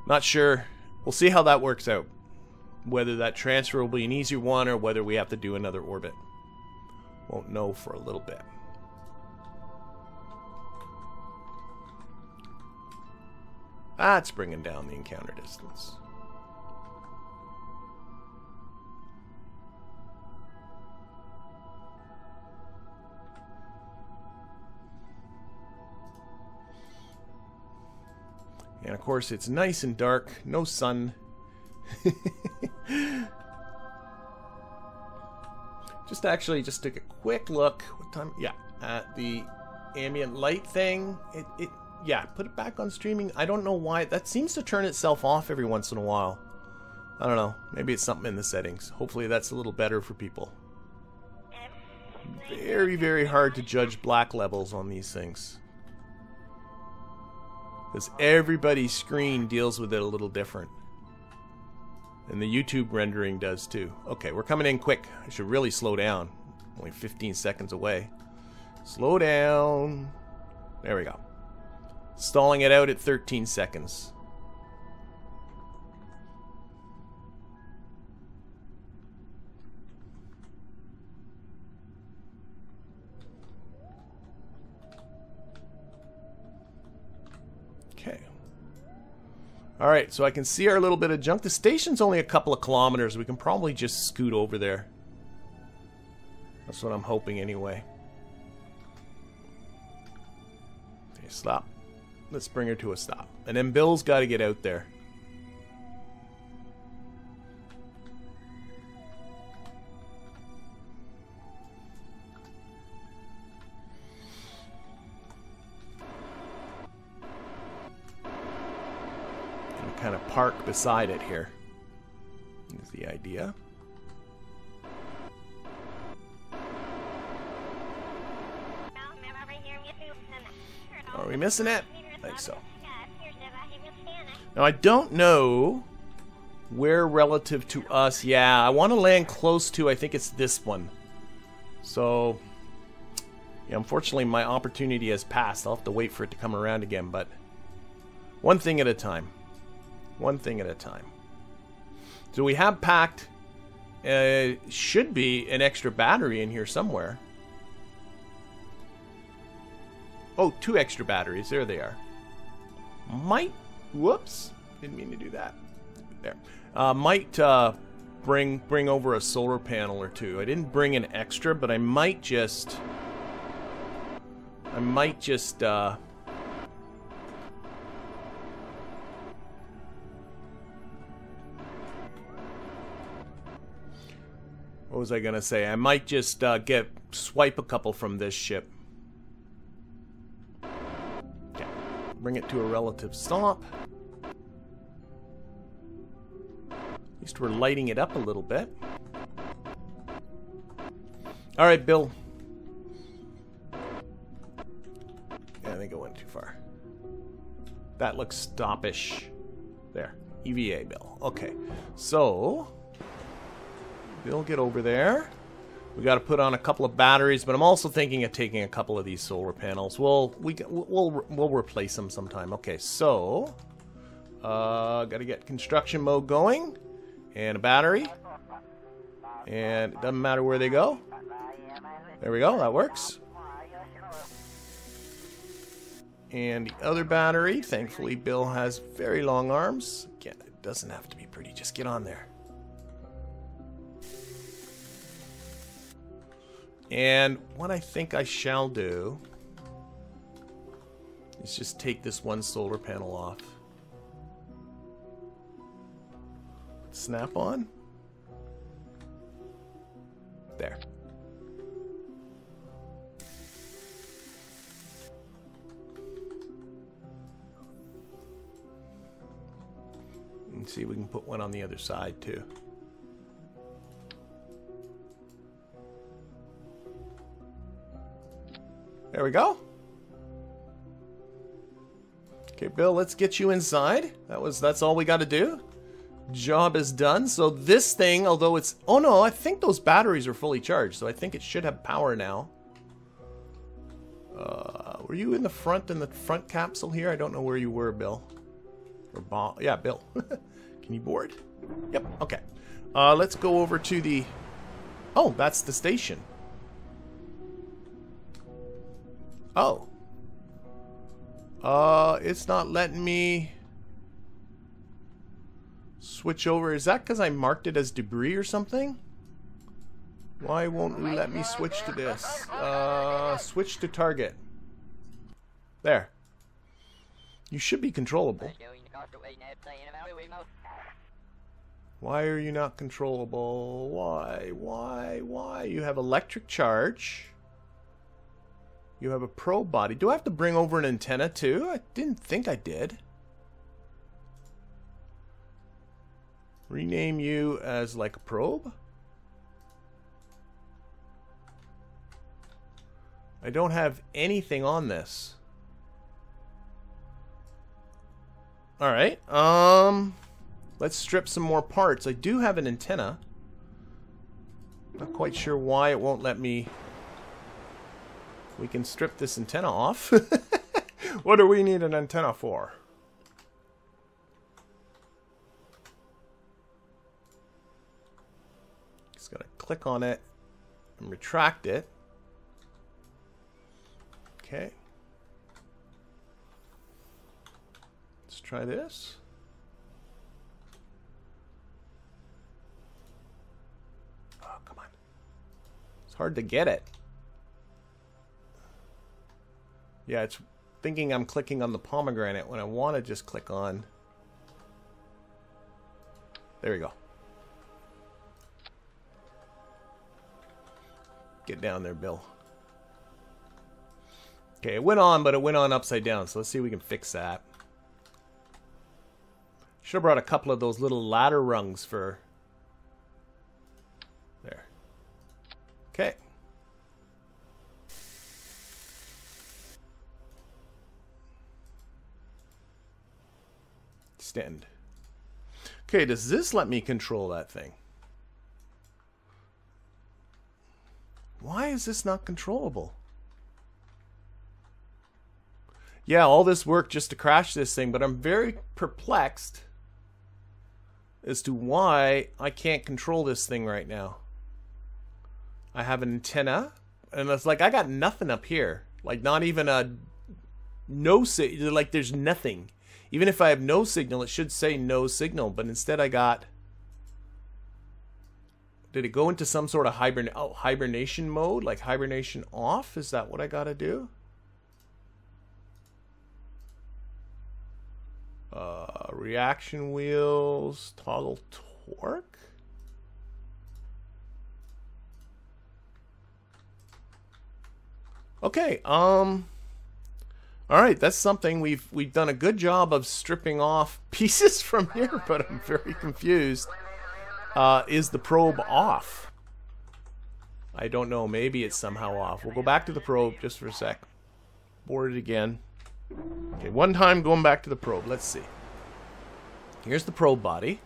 Not sure. We'll see how that works out. Whether that transfer will be an easier one or whether we have to do another orbit. Won't know for a little bit. That's bringing down the encounter distance. And of course it's nice and dark, no sun. just took a quick look. What time? Yeah, at the ambient light thing. Yeah, put it back on streaming. I don't know why. That seems to turn itself off every once in a while. I don't know. Maybe it's something in the settings. Hopefully that's a little better for people. Very, very hard to judge black levels on these things. Because everybody's screen deals with it a little different. And the YouTube rendering does too. Okay, we're coming in quick. I should really slow down. Only 15 seconds away. Slow down. There we go. Stalling it out at 13 seconds. Okay. Alright, so I can see our little bit of junk. The station's only a couple of kilometers. We can probably just scoot over there. That's what I'm hoping anyway. Okay, stop. Let's bring her to a stop. And then Bill's got to get out there. And kind of park beside it here. Is the idea. Are we missing it? I think so. Now I don't know where relative to us. Yeah, I want to land close to, I think it's this one. So, yeah, unfortunately my opportunity has passed. I'll have to wait for it to come around again, but one thing at a time. One thing at a time. So we have packed, should be an extra battery in here somewhere. Oh, 2 extra batteries. There they are. Whoops. Didn't mean to do that. There. Might bring over a solar panel or 2. I didn't bring an extra, but I might just... What was I gonna say? I might just swipe a couple from this ship. Bring it to a relative stop. At least we're lighting it up a little bit. Alright, Bill. Yeah, I think I went too far. That looks stoppish. There. EVA, Bill. Okay. So, Bill, get over there. We got to put on a couple of batteries, but I'm also thinking of taking a couple of these solar panels. We'll replace them sometime. Okay, so got to get construction mode going, and a battery, and it doesn't matter where they go. There we go. That works. And the other battery, thankfully, Bill has very long arms. Again, it doesn't have to be pretty. Just get on there. And what I think I shall do is just take this one solar panel off. Snap on. There. And see if we can put one on the other side too. There we go. Okay, Bill, let's get you inside. That's all we got to do. Job is done. So this thing, although it's... Oh no, I think those batteries are fully charged, so I think it should have power now. Were you in the front capsule here? I don't know where you were, Bill. Or yeah, Bill. Can you board? Yep, okay. Let's go over to the... Oh, that's the station. Oh. It's not letting me switch over. Is that because I marked it as debris or something? Why won't it let me switch to this? Switch to target. There. You should be controllable. Why are you not controllable? Why? You have electric charge. You have a probe body. Do I have to bring over an antenna too? I didn't think I did. Rename you as like a probe? I don't have anything on this. Alright, let's strip some more parts. I do have an antenna. Not quite sure why it won't let me... We can strip this antenna off. What do we need an antenna for? Just gonna click on it and retract it. Okay. Let's try this. Oh, come on. It's hard to get it. Yeah, thinking I'm clicking on the pomegranate when I want to just click on... There we go. Get down there, Bill. Okay, it went on, but it went on upside down. So let's see if we can fix that. Should have brought a couple of those little ladder rungs for... There. Okay. Extend. Okay, does this let me control that thing? Why is this not controllable? Yeah, all this work just to crash this thing, but I'm very perplexed as to why I can't control this thing right now. I have an antenna, and it's like I got nothing up here. Like not even a like there's nothing. Even if I have no signal, it should say no signal, but instead I got... Did it go into some sort of hibernation mode? Like hibernation off? Is that what I gotta do? Reaction wheels, toggle torque? Okay, alright, that's something we've done a good job of stripping off pieces from here, but I'm very confused. Is the probe off? I don't know. Maybe it's somehow off. We'll go back to the probe just for a sec. Board it again. Okay, one time going back to the probe. Let's see. Here's the probe body.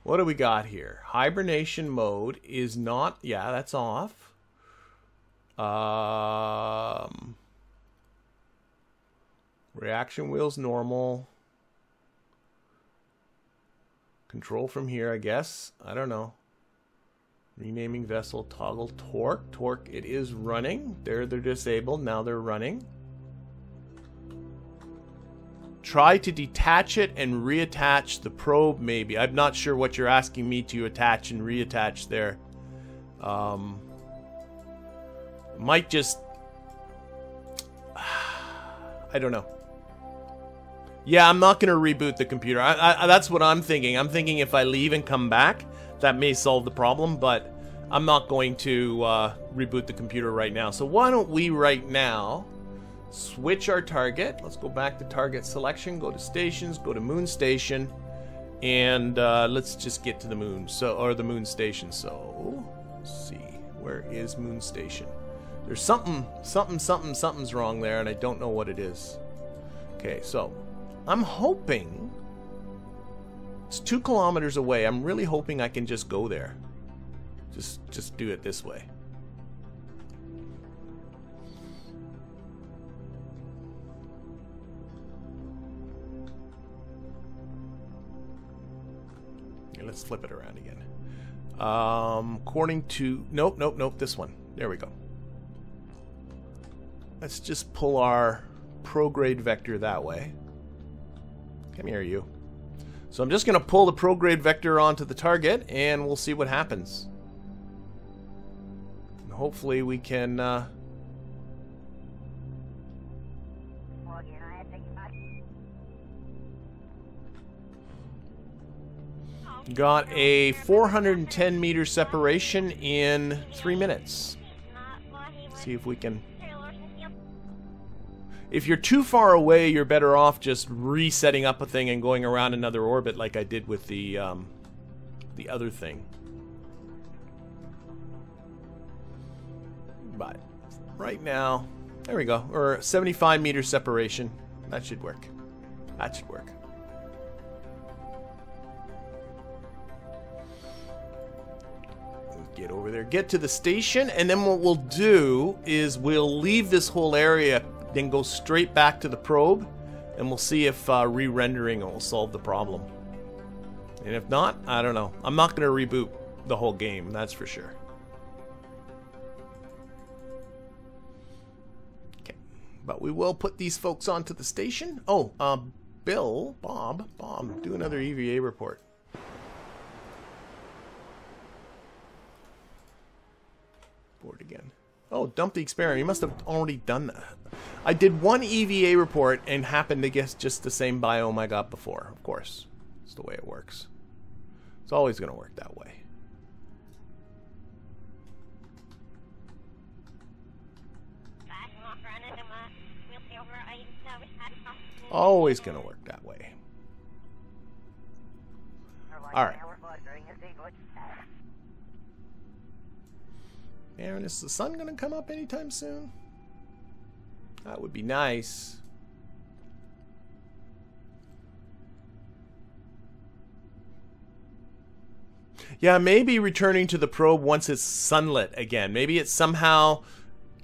What do we got here? Hibernation mode is not... Yeah, that's off. Reaction wheels normal. Control from here, I guess. I don't know. Renaming vessel, toggle torque. Torque, it is running. They're disabled. Now they're running. Try to detach it and reattach the probe, maybe. I'm not sure what you're asking me to attach and reattach there. Might just... I don't know. Yeah, I'm not going to reboot the computer. That's what I'm thinking. I'm thinking if I leave and come back, that may solve the problem, but I'm not going to reboot the computer right now. So why don't we right now switch our target. Let's go back to target selection, go to stations, go to moon station, and let's just get to the moon. Or the moon station. So, let's see. Where is moon station? There's something's wrong there, and I don't know what it is. Okay, so I'm hoping it's 2 kilometers away. I'm really hoping I can just go there. Just do it this way. Okay, let's flip it around again. According to... Nope, this one. There we go. Let's just pull our prograde vector that way. Come here, you. So I'm just going to pull the prograde vector onto the target, and we'll see what happens. And hopefully we can... Got a 410 meter separation in 3 minutes. See if we can... If you're too far away, you're better off just resetting up a thing and going around another orbit like I did with the other thing. But right now, there we go. Or 75 meter separation. That should work. That should work. Get over there, get to the station, and then what we'll do is we'll leave this whole area, then go straight back to the probe, and we'll see if re-rendering will solve the problem. And if not, I don't know. I'm not going to reboot the whole game, that's for sure. Okay, but we will put these folks onto the station. Oh, Bob, do another EVA report. Board again. Oh, dump the experiment. You must have already done that. I did one EVA report and happened to guess just the same biome I got before. Of course. It's the way it works. It's always going to work that way. Always going to work that way. Alright. Aaron, is the sun going to come up anytime soon? That would be nice. Yeah, maybe returning to the probe once it's sunlit again. Maybe it's somehow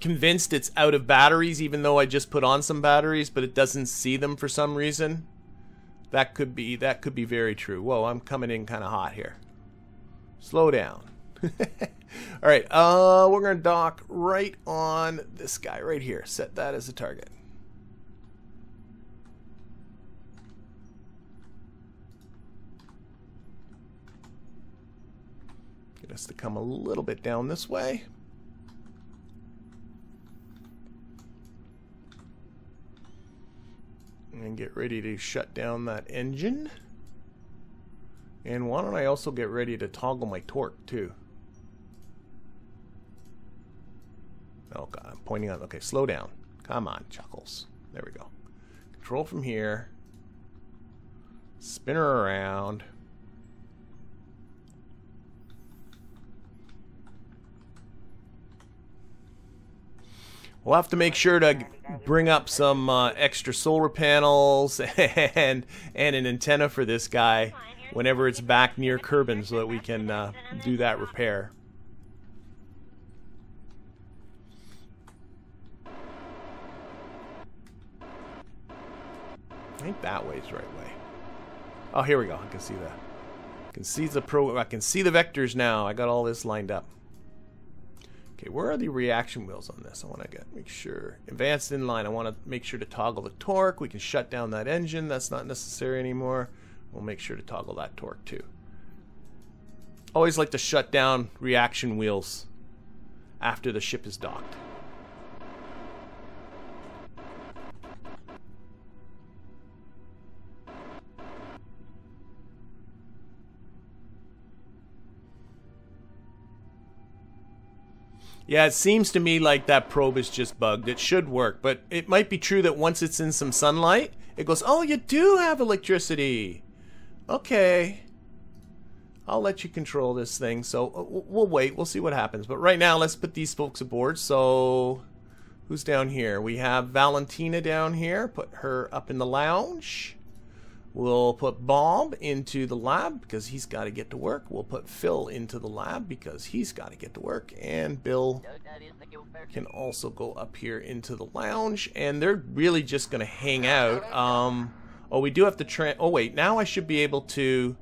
convinced it's out of batteries, even though I just put on some batteries, but it doesn't see them for some reason. That could be very true. Whoa, I'm coming in kind of hot here. Slow down. All right, we're gonna dock right on this guy right here. Set that as a target. Get us to come a little bit down this way. And get ready to shut down that engine. And why don't I also get ready to toggle my torque too? Oh god, I'm pointing on. Okay, slow down. Come on, Chuckles. There we go. Control from here. Spin her around. We'll have to make sure to bring up some extra solar panels and an antenna for this guy whenever it's back near Kerbal so that we can do that repair. I think that way's the right way. Oh, here we go. I can see that. I can see the I can see the vectors now. I got all this lined up. Okay, where are the reaction wheels on this? I want to make sure. Advanced inline. I want to make sure to toggle the torque. We can shut down that engine. That's not necessary anymore. We'll make sure to toggle that torque too. Always like to shut down reaction wheels after the ship is docked. Yeah, it seems to me like that probe is just bugged. It should work, but it might be true that once it's in some sunlight, it goes, oh, you do have electricity. Okay. I'll let you control this thing. So we'll wait. We'll see what happens. But right now, let's put these folks aboard. So who's down here? We have Valentina down here. Put her up in the lounge. We'll put Bob into the lab because he's got to get to work. We'll put Phil into the lab because he's got to get to work. And Bill can also go up here into the lounge. And they're really just going to hang out. Oh, we do have to oh, wait. Now I should be able to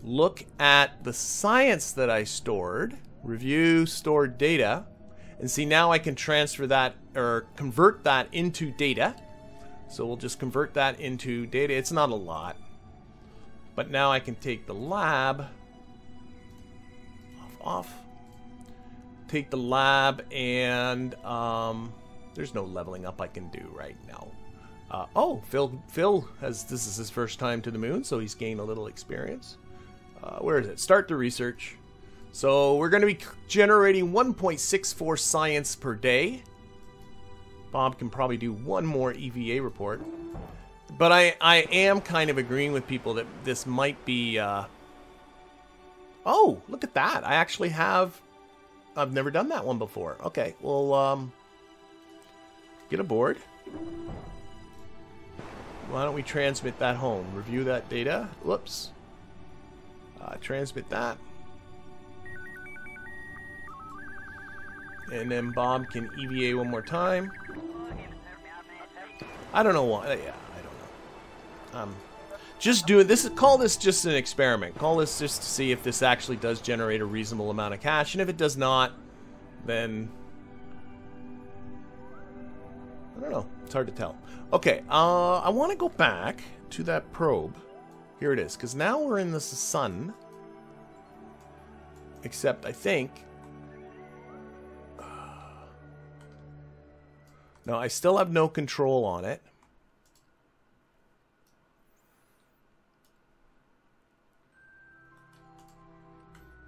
look at the science that I stored. Review stored data. And see, now I can transfer that or convert that into data. So we'll just convert that into data. It's not a lot. But now I can take the lab off. Take the lab and there's no leveling up I can do right now. Oh, Phil has, this is his first time to the moon, so he's gained a little experience. Where is it? Start the research. So we're going to be generating 1.64 science per day. Bob can probably do one more EVA report. But I am kind of agreeing with people that this might be... Oh, look at that. I actually have... I've never done that one before. Okay, well, get aboard. Why don't we transmit that home? Review that data. Whoops. Transmit that. And then Bob can EVA one more time. I don't know why. Yeah, I don't know. Just doing this. Call this just an experiment. Call this just to see if this actually does generate a reasonable amount of cash. And if it does not, then I don't know. It's hard to tell. Okay. I want to go back to that probe. Here it is. Because now we're in the sun. Except I think. Now, I still have no control on it.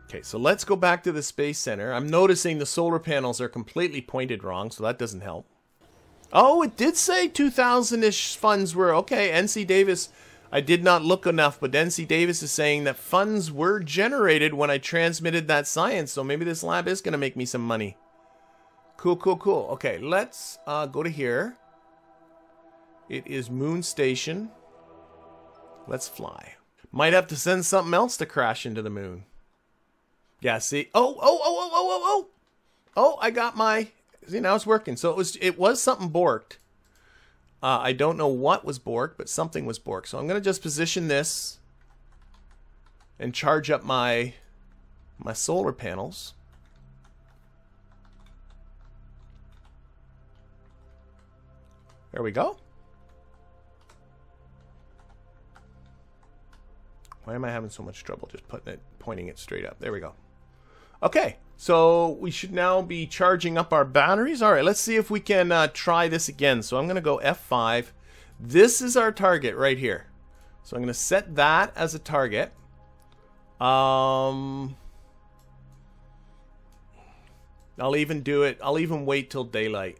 Okay, so let's go back to the Space Center. I'm noticing the solar panels are completely pointed wrong, so that doesn't help. Oh, it did say 2,000-ish funds were... Okay, NC Davis... I did not look enough, but NC Davis is saying that funds were generated when I transmitted that science, so maybe this lab is going to make me some money. Cool, cool, cool. Okay, let's go to here. It is Moon Station. Let's fly. Might have to send something else to crash into the moon. Yeah, see? Oh, I got my... See, now it's working. So it was something borked. I don't know what was borked, but something was borked. So I'm going to just position this and charge up my solar panels. There we go. Why am I having so much trouble just pointing it straight up? There we go. Okay, so we should now be charging up our batteries. All right, let's see if we can try this again. So I'm going to go F5. This is our target right here. So I'm going to set that as a target. I'll even do it. I'll even wait till daylight.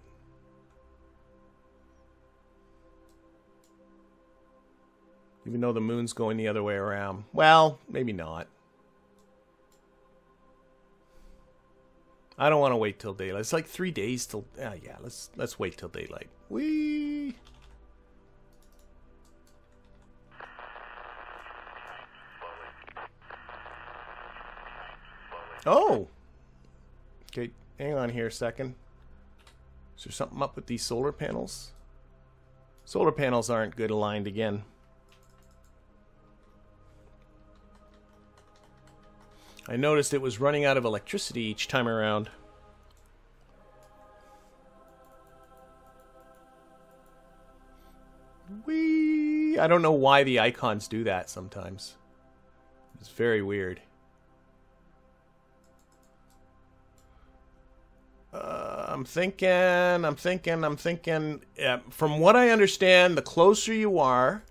Even though the moon's going the other way around. Well, maybe not. I don't want to wait till daylight. It's like 3 days till... yeah, let's wait till daylight. Whee! Oh! Okay, hang on here a second. Is there something up with these solar panels? Solar panels aren't good aligned again. I noticed it was running out of electricity each time around. Whee! I don't know why the icons do that sometimes. It's very weird. I'm thinking. Yeah, from what I understand, the closer you are...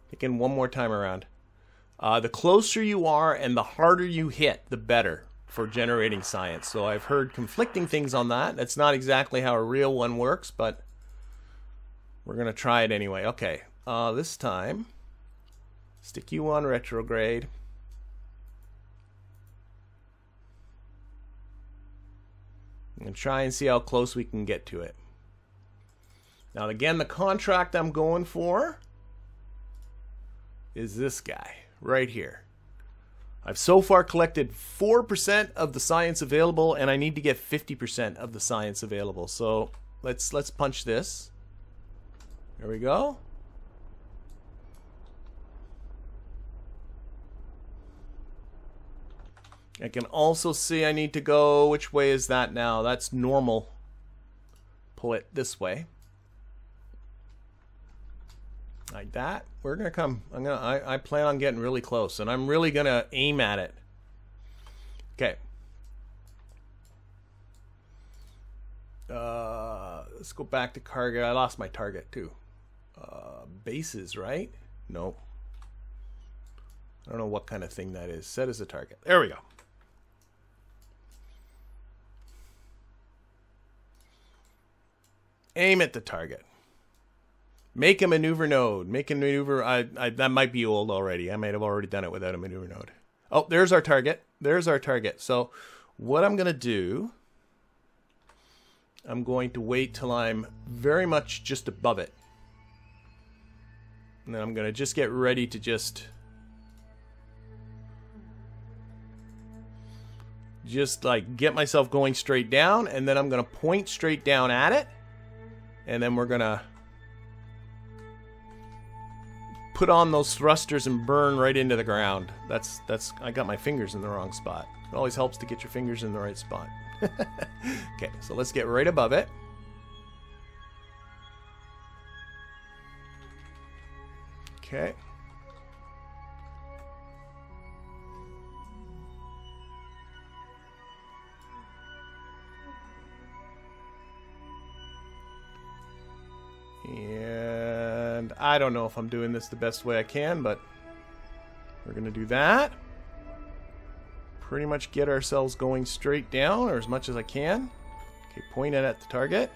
Thinking one more time around. The closer you are and the harder you hit, the better for generating science. So I've heard conflicting things on that. That's not exactly how a real one works, but we're going to try it anyway. Okay, this time, stick you on retrograde. And try and see how close we can get to it. Now again, the contract I'm going for is this guy right here. I've so far collected 4% of the science available, and I need to get 50% of the science available. So let's punch this. There we go. I can also see I need to go, which way is that now? That's normal. Pull it this way. Like that. We're gonna come. I plan on getting really close, and I'm really gonna aim at it. Okay. Let's go back to target. I lost my target too. Bases, right? Nope. I don't know what kind of thing that is. Set as a target. There we go. Aim at the target. Make a maneuver node. Make a maneuver. That might be old already. I might have already done it without a maneuver node. Oh, there's our target. There's our target. So what I'm going to do, I'm going to wait till I'm very much just above it. And then I'm going to just get ready to just like get myself going straight down, and then I'm going to point straight down at it. And then we're going to put on those thrusters and burn right into the ground. That's I got my fingers in the wrong spot. It always helps to get your fingers in the right spot. Okay, so let's get right above it. Okay. I don't know if I'm doing this the best way I can, but we're going to do that. Pretty much get ourselves going straight down, or as much as I can. Okay, point it at the target.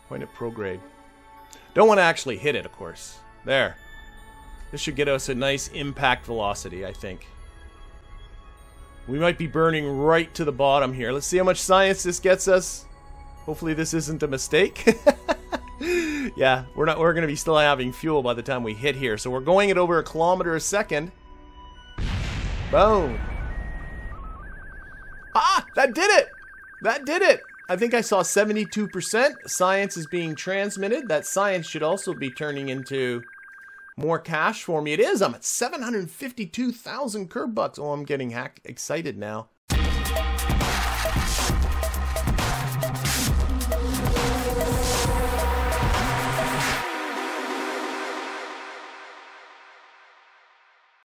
Point at prograde. Don't want to actually hit it, of course. There. This should get us a nice impact velocity, I think. We might be burning right to the bottom here. Let's see how much science this gets us. Hopefully this isn't a mistake. Yeah, we're going to be still having fuel by the time we hit here. So we're going at over 1 kilometer a second. Boom. Ah, that did it. That did it. I think I saw 72% science is being transmitted. That science should also be turning into more cash for me. It is. I'm at 752,000 Kerb bucks. Oh, I'm getting excited now.